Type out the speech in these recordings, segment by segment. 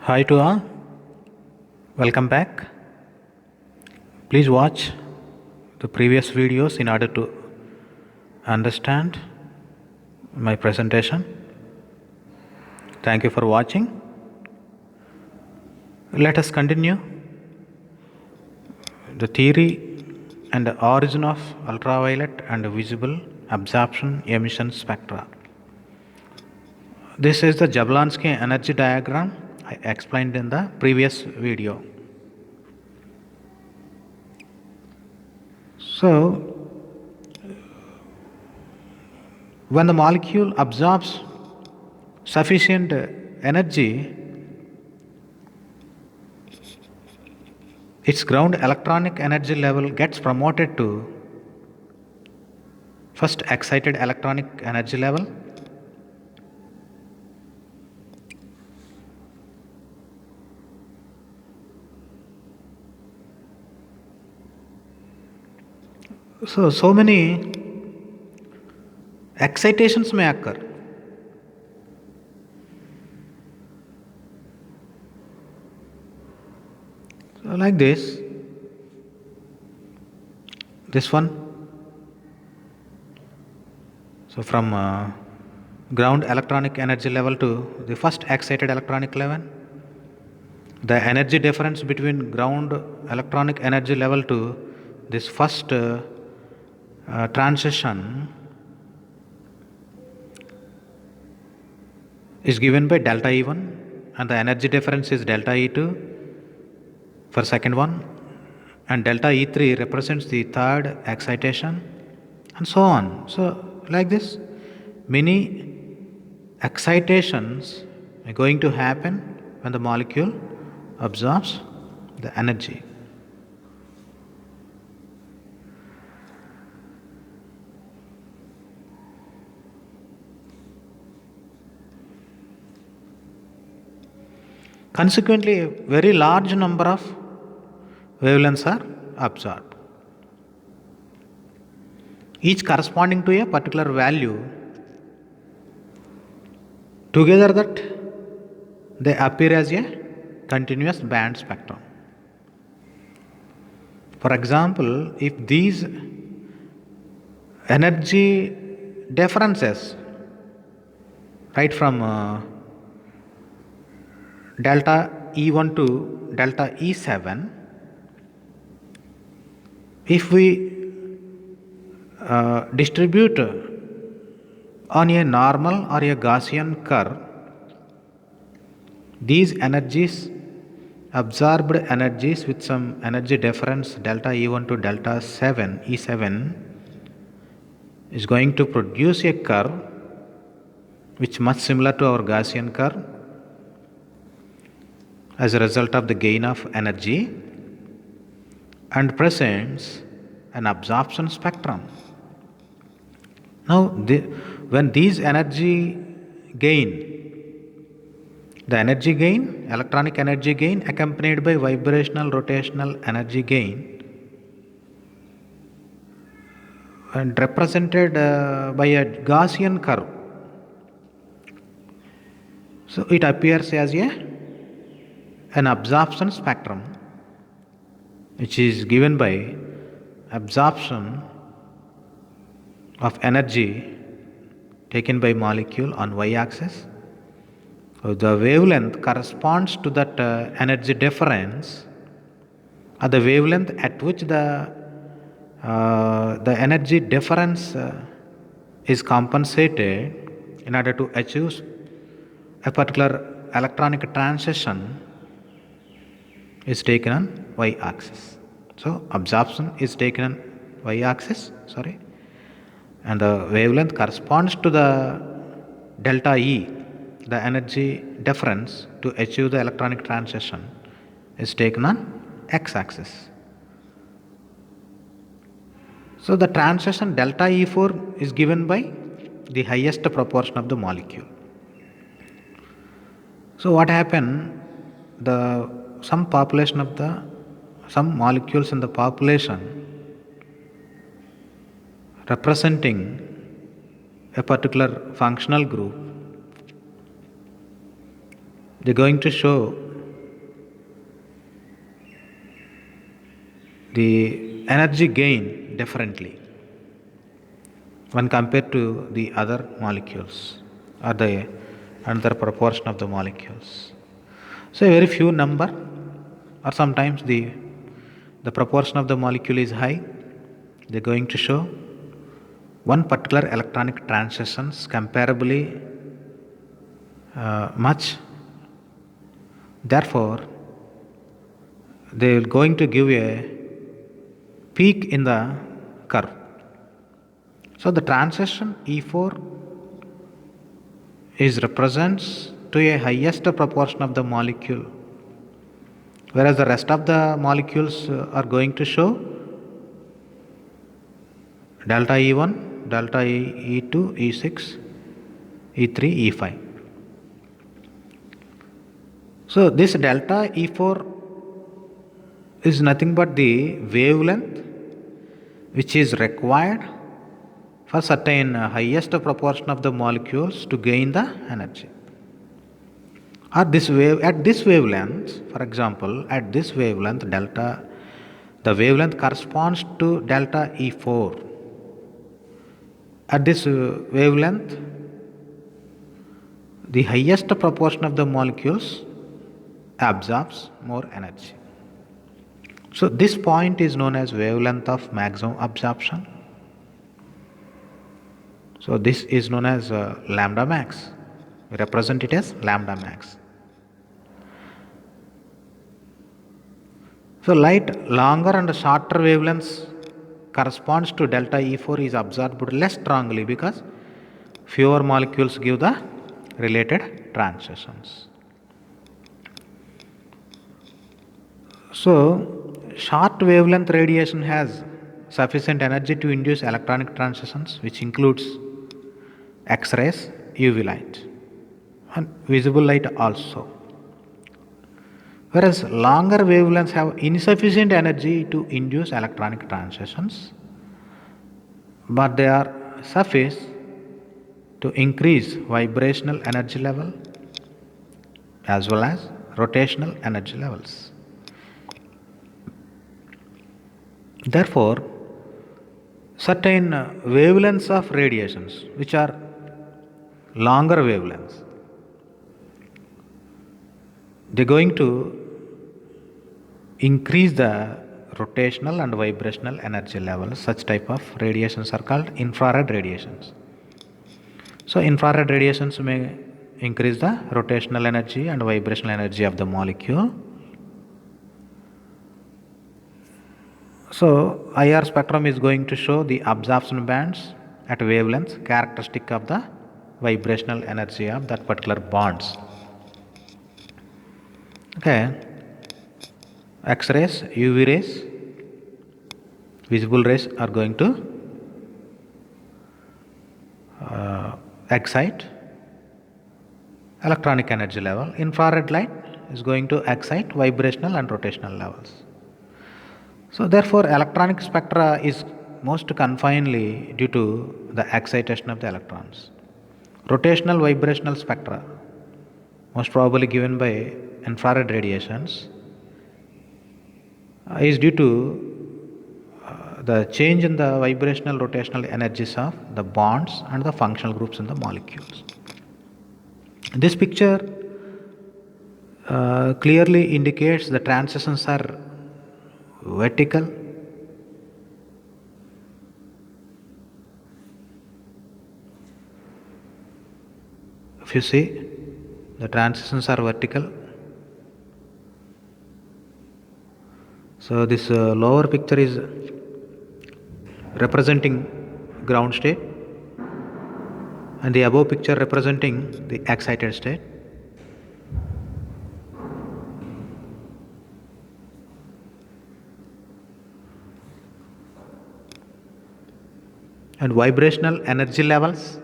Hi to all, welcome back. Please watch the previous videos in order to understand my presentation. Thank you for watching. Let us continue the theory and the origin of ultraviolet and visible absorption emission spectra. This is the Jablonski energy diagram I explained in the previous video. So, when the molecule absorbs sufficient energy, its ground electronic energy level gets promoted to first excited electronic energy level, so many excitations may occur. So like this one. So from ground electronic energy level to the first excited electronic level, the energy difference between ground electronic energy level to this first transition is given by delta E1, and the energy difference is delta E2 for second one, and delta E3 represents the third excitation, and so on. So like this, many excitations are going to happen when the molecule absorbs the energy. Consequently, a very large number of wavelengths are absorbed, each corresponding to a particular value. Together that they appear as a continuous band spectrum. For example, if these energy differences right from delta E1 to delta E7, if we distribute on a normal or a Gaussian curve, these energies, absorbed energies with some energy difference delta E1 to delta E7 is going to produce a curve which much similar to our Gaussian curve as a result of the gain of energy, and presents an absorption spectrum. Now, when these energy gain, the energy gain, electronic energy gain accompanied by vibrational, rotational energy gain, and represented by a Gaussian curve. So it appears as an absorption spectrum, which is given by absorption of energy taken by molecule on y-axis. So the wavelength corresponds to that energy difference, or the wavelength at which the energy difference is compensated in order to achieve a particular electronic transition is taken on y-axis. So absorption is taken on y-axis, and the wavelength corresponds to the delta E, the energy difference to achieve the electronic transition is taken on x-axis. So the transition delta E4 is given by the highest proportion of the molecule. So what happened? Some molecules in the population representing a particular functional group, they're going to show the energy gain differently when compared to the other molecules or the another proportion of the molecules. So a very few number, or sometimes the proportion of the molecule is high, they're going to show one particular electronic transitions comparably much. Therefore, they are going to give a peak in the curve. So the transition E4 is represents to a highest proportion of the molecule, whereas the rest of the molecules are going to show delta E1, delta E2, E6, E3, E5. So this delta E4 is nothing but the wavelength which is required for certain highest proportion of the molecules to gain the energy. Or this wave at this wavelength, for example, at this wavelength delta, the wavelength corresponds to delta E4. At this wavelength, the highest proportion of the molecules absorbs more energy. So this point is known as wavelength of maximum absorption. So this is known as lambda max. We represent it as lambda max. So light longer and shorter wavelengths corresponds to delta E4 is absorbed less strongly because fewer molecules give the related transitions. So short wavelength radiation has sufficient energy to induce electronic transitions, which includes X-rays, UV light and visible light also. Whereas longer wavelengths have insufficient energy to induce electronic transitions, but they are sufficient to increase vibrational energy level as well as rotational energy levels. Therefore, certain wavelengths of radiations which are longer wavelengths, they're going to increase the rotational and vibrational energy levels. Such type of radiations are called infrared radiations. So infrared radiations may increase the rotational energy and vibrational energy of the molecule. So IR spectrum is going to show the absorption bands at wavelengths characteristic of the vibrational energy of that particular bonds. Okay. X-rays, UV rays, visible rays are going to excite electronic energy level. Infrared light is going to excite vibrational and rotational levels. So therefore electronic spectra is most confinedly due to the excitation of the electrons. Rotational vibrational spectra, most probably given by infrared radiations, is due to the change in the vibrational rotational energies of the bonds and the functional groups in the molecules. This picture clearly indicates the transitions are vertical. If you see, the transitions are vertical. So this lower picture is representing ground state and the above picture representing the excited state. And vibrational energy levels,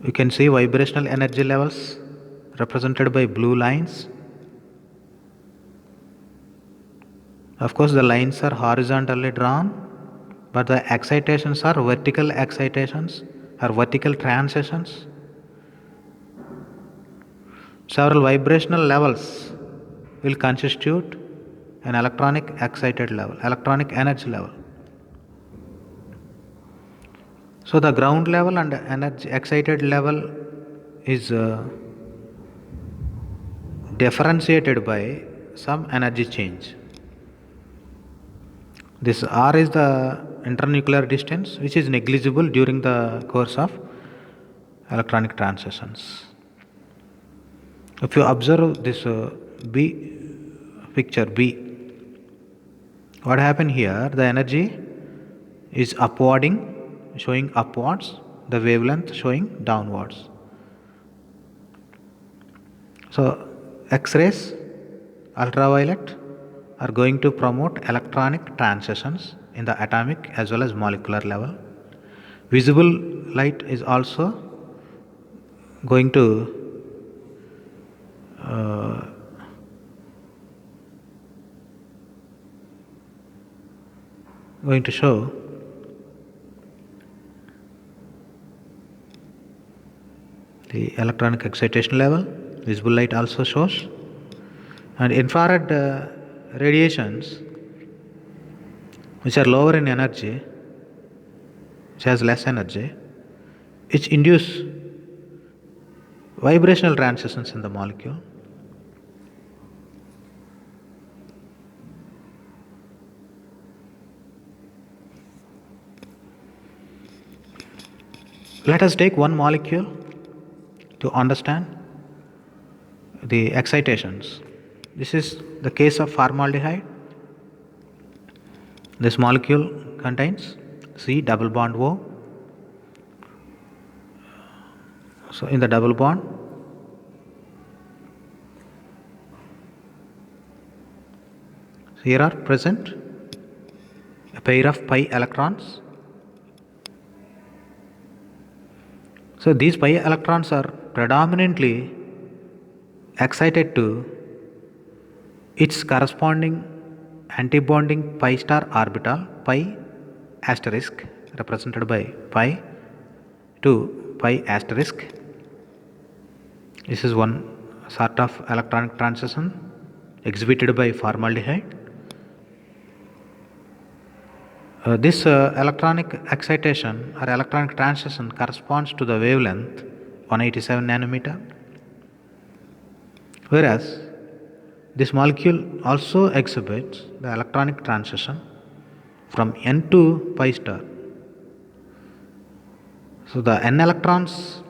you can see vibrational energy levels represented by blue lines. Of course, the lines are horizontally drawn, but the excitations are vertical excitations or vertical transitions. Several vibrational levels will constitute an electronic excited level, electronic energy level. So the ground level and energy excited level is differentiated by some energy change. This R is the internuclear distance, which is negligible during the course of electronic transitions. If you observe this B picture B, what happened here? The energy is upwarding, showing upwards, the wavelength showing downwards. So X-rays, ultraviolet are going to promote electronic transitions in the atomic as well as molecular level. Visible light is also going to show the electronic excitation level. Visible light also shows, and infrared radiations, which are lower in energy, which has less energy, which induce vibrational transitions in the molecule. Let us take one molecule to understand the excitations. This is the case of formaldehyde. This molecule contains C double bond O. So in the double bond, here are present a pair of pi electrons. So these pi electrons are predominantly excited to its corresponding antibonding pi star orbital, pi asterisk, represented by pi to pi asterisk. This is one sort of electronic transition exhibited by formaldehyde. This electronic excitation or electronic transition corresponds to the wavelength 187 nanometer, whereas this molecule also exhibits the electronic transition from N to pi star. So the N electrons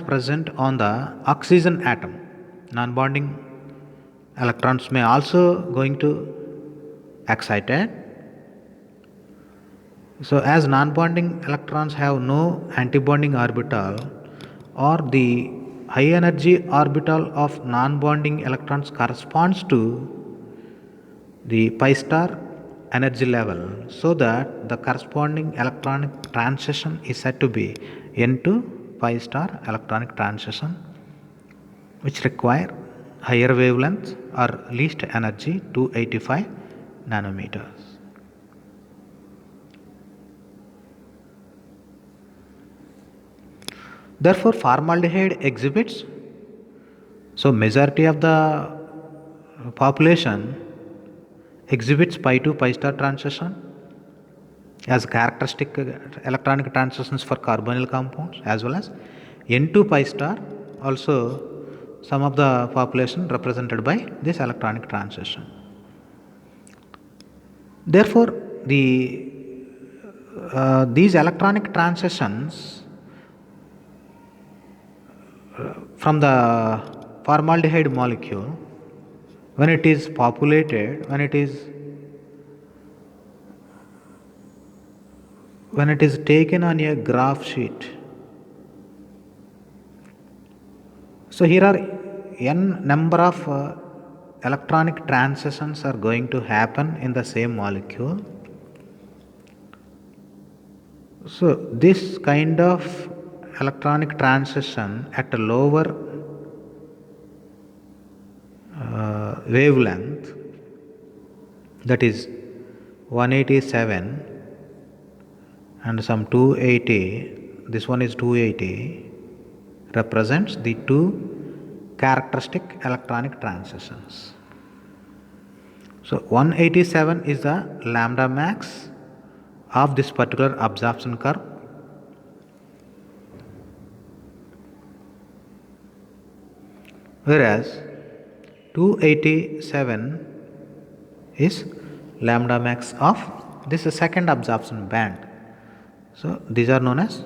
present on the oxygen atom, non-bonding electrons may also going to excited. So as non-bonding electrons have no antibonding orbital, or the high energy orbital of non-bonding electrons corresponds to the pi star energy level, so that the corresponding electronic transition is said to be N to pi star electronic transition, which require higher wavelength or least energy 285 nanometers. Therefore, formaldehyde exhibits, so majority of the population exhibits pi to pi star transition as characteristic electronic transitions for carbonyl compounds, as well as N to pi star, also some of the population represented by this electronic transition. Therefore, these electronic transitions from the formaldehyde molecule, when it is populated, when it is taken on a graph sheet. So here are n number of electronic transitions are going to happen in the same molecule. So this kind of electronic transition at a lower wavelength, that is 187 and some 280, this one is 280, represents the two characteristic electronic transitions. So 187 is the lambda max of this particular absorption curve. Whereas 287 is lambda max of this second absorption band. So these are known as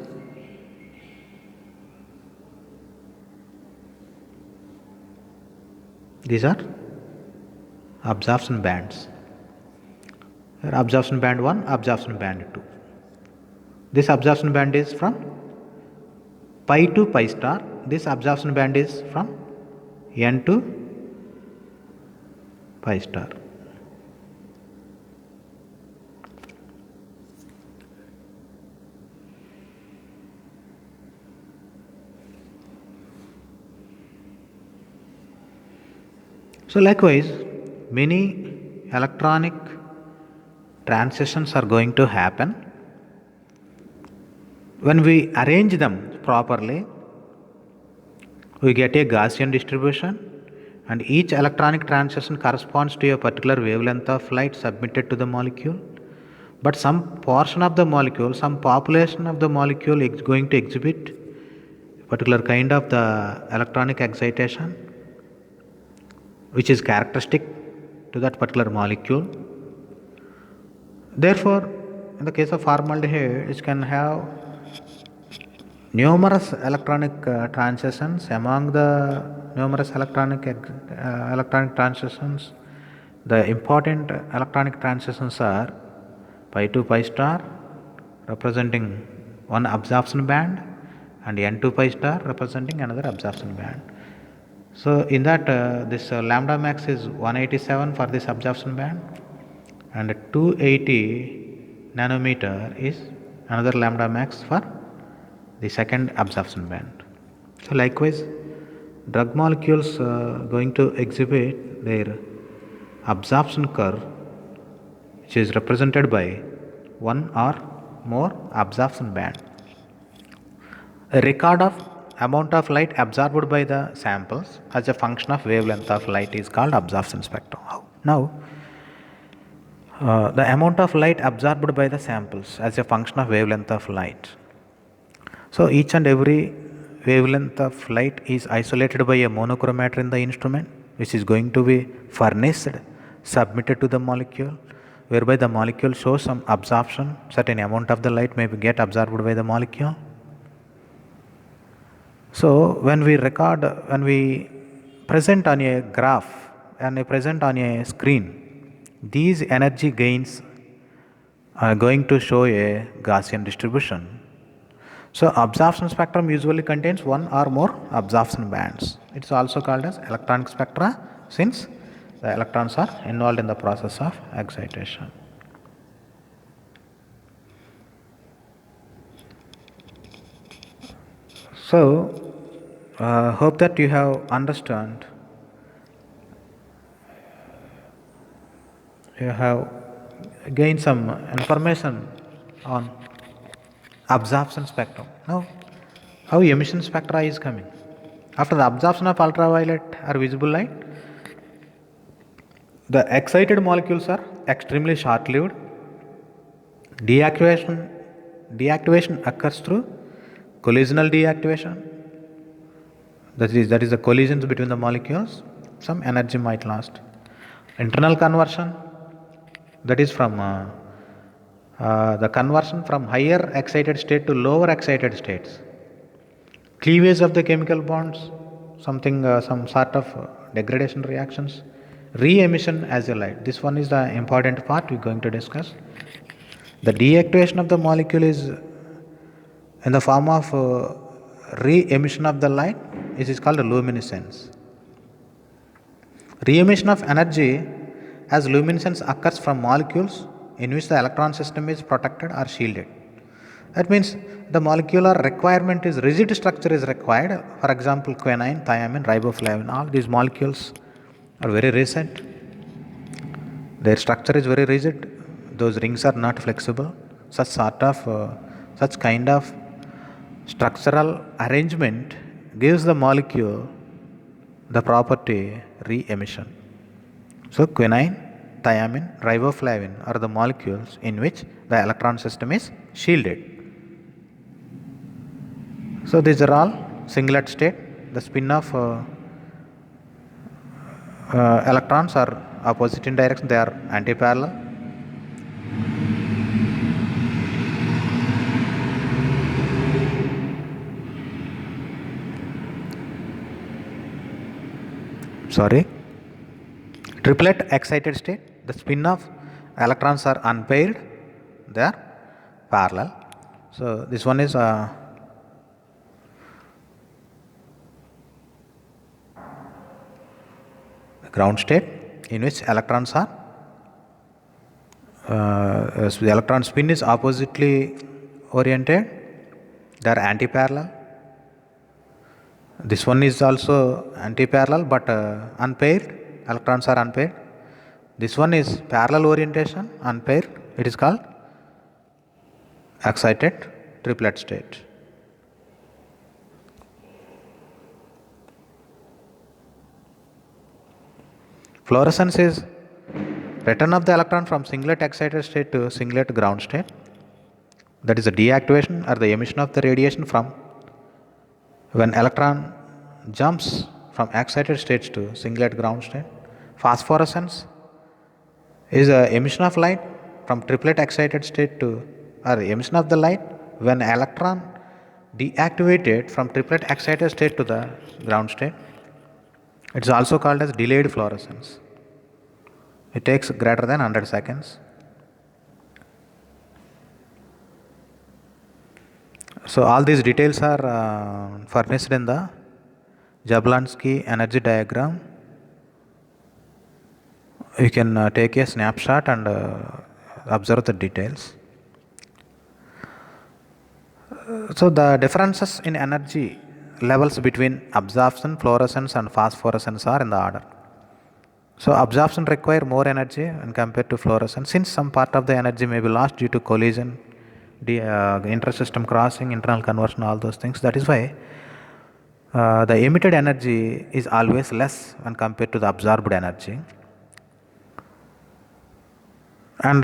absorption bands. Absorption band 1, absorption band 2. This absorption band is from pi to pi star. This absorption band is from n to pi star. So likewise, many electronic transitions are going to happen. When we arrange them properly, we get a Gaussian distribution, and each electronic transition corresponds to a particular wavelength of light submitted to the molecule. But some portion of the molecule, some population of the molecule is going to exhibit a particular kind of the electronic excitation, which is characteristic to that particular molecule. Therefore, in the case of formaldehyde, it can have numerous electronic transitions. Among the numerous electronic transitions, the important electronic transitions are pi to pi star, representing one absorption band, and n to pi star, representing another absorption band. So in that this lambda max is 187 for this absorption band, and 280 nanometer is another lambda max for the second absorption band. So likewise, drug molecules going to exhibit their absorption curve, which is represented by one or more absorption band. A record of amount of light absorbed by the samples as a function of wavelength of light is called absorption spectrum. Now, the amount of light absorbed by the samples as a function of wavelength of light. So each and every wavelength of light is isolated by a monochromator in the instrument, which is going to be furnished, submitted to the molecule, whereby the molecule shows some absorption. Certain amount of the light may get absorbed by the molecule. So when we present on a graph and present on a screen, these energy gains are going to show a Gaussian distribution. So absorption spectrum usually contains one or more absorption bands. It is also called as electronic spectra, since the electrons are involved in the process of excitation. So hope that you have understood. You have gained some information on absorption spectrum. Now, how emission spectra is coming. After the absorption of ultraviolet or visible light, the excited molecules are extremely short-lived. Deactivation occurs through collisional deactivation. That is the collisions between the molecules. Some energy might last. Internal conversion, that is from the conversion from higher excited state to lower excited states. Cleavage of the chemical bonds, some sort of degradation reactions. Re-emission as a light. This one is the important part we are going to discuss. The deactivation of the molecule is in the form of re-emission of the light. It is called luminescence. Re-emission of energy as luminescence occurs from molecules in which the electron system is protected or shielded. That means the molecular requirement is rigid structure is required. For example, quinine, thiamine, riboflavin, all these molecules are very recent. Their structure is very rigid. Those rings are not flexible. Such kind of structural arrangement gives the molecule the property re-emission. So quinine, thiamine, riboflavin are the molecules in which the electron system is shielded. So these are all singlet state. The spin of electrons are opposite in direction, they are antiparallel. Sorry. Triplet excited state, the spin of electrons are unpaired, they are parallel. So this one is ground state in which electrons are the electron spin is oppositely oriented, they are antiparallel. This one is also antiparallel but unpaired, electrons are unpaired. This one is parallel orientation, unpaired, it is called excited triplet state. Fluorescence is return of the electron from singlet excited state to singlet ground state. That is the deactivation or the emission of the radiation from when electron jumps from excited states to singlet ground state. Phosphorescence is a emission of light from triplet excited state to or emission of the light when electron deactivated from triplet excited state to the ground state. It is also called as delayed fluorescence. It takes greater than 100 seconds. So all these details are furnished in the Jablonski energy diagram. You can take a snapshot and observe the details. So the differences in energy levels between absorption, fluorescence and phosphorescence are in the order. So absorption require more energy when compared to fluorescence, since some part of the energy may be lost due to collision, inter-system crossing, internal conversion, all those things. That is why the emitted energy is always less when compared to the absorbed energy. And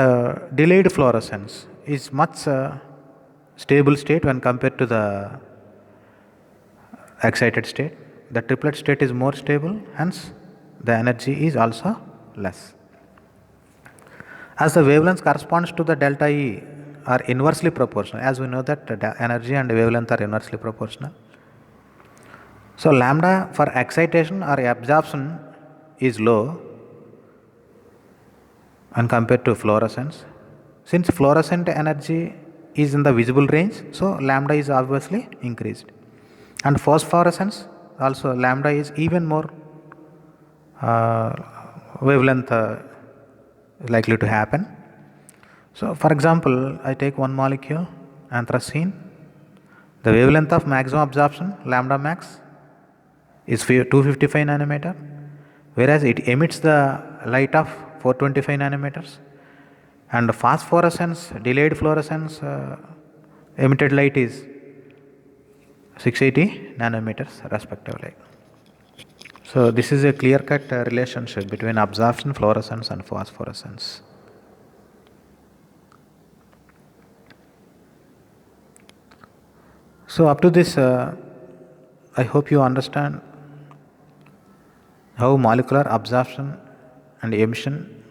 delayed fluorescence is much stable state when compared to the excited state. The triplet state is more stable, hence the energy is also less. As the wavelength corresponds to the delta E are inversely proportional, as we know that the energy and wavelength are inversely proportional. So lambda for excitation or absorption is low when compared to fluorescence. Since fluorescent energy is in the visible range, so lambda is obviously increased. And phosphorescence also lambda is even more wavelength likely to happen. So for example, I take one molecule anthracene. The wavelength of maximum absorption lambda max is 255 nanometer, whereas it emits the light of 425 nanometers, and phosphorescence, delayed fluorescence emitted light is 680 nanometers respectively. So this is a clear-cut relationship between absorption, fluorescence and phosphorescence. So up to this, I hope you understand how molecular absorption and emission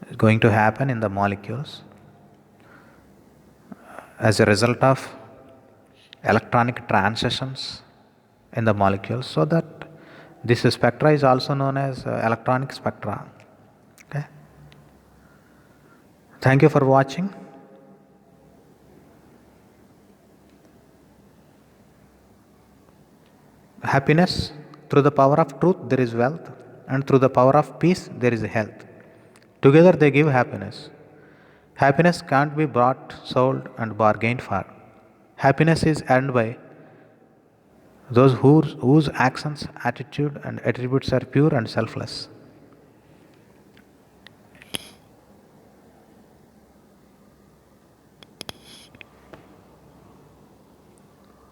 is going to happen in the molecules as a result of electronic transitions in the molecules, so that this spectra is also known as electronic spectra. Okay. Thank you for watching. Happiness, through the power of truth there is wealth, and through the power of peace there is health. Together they give happiness. Happiness can't be bought, sold and bargained for. Happiness is earned by those whose actions, attitude and attributes are pure and selfless.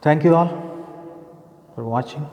Thank you all for watching.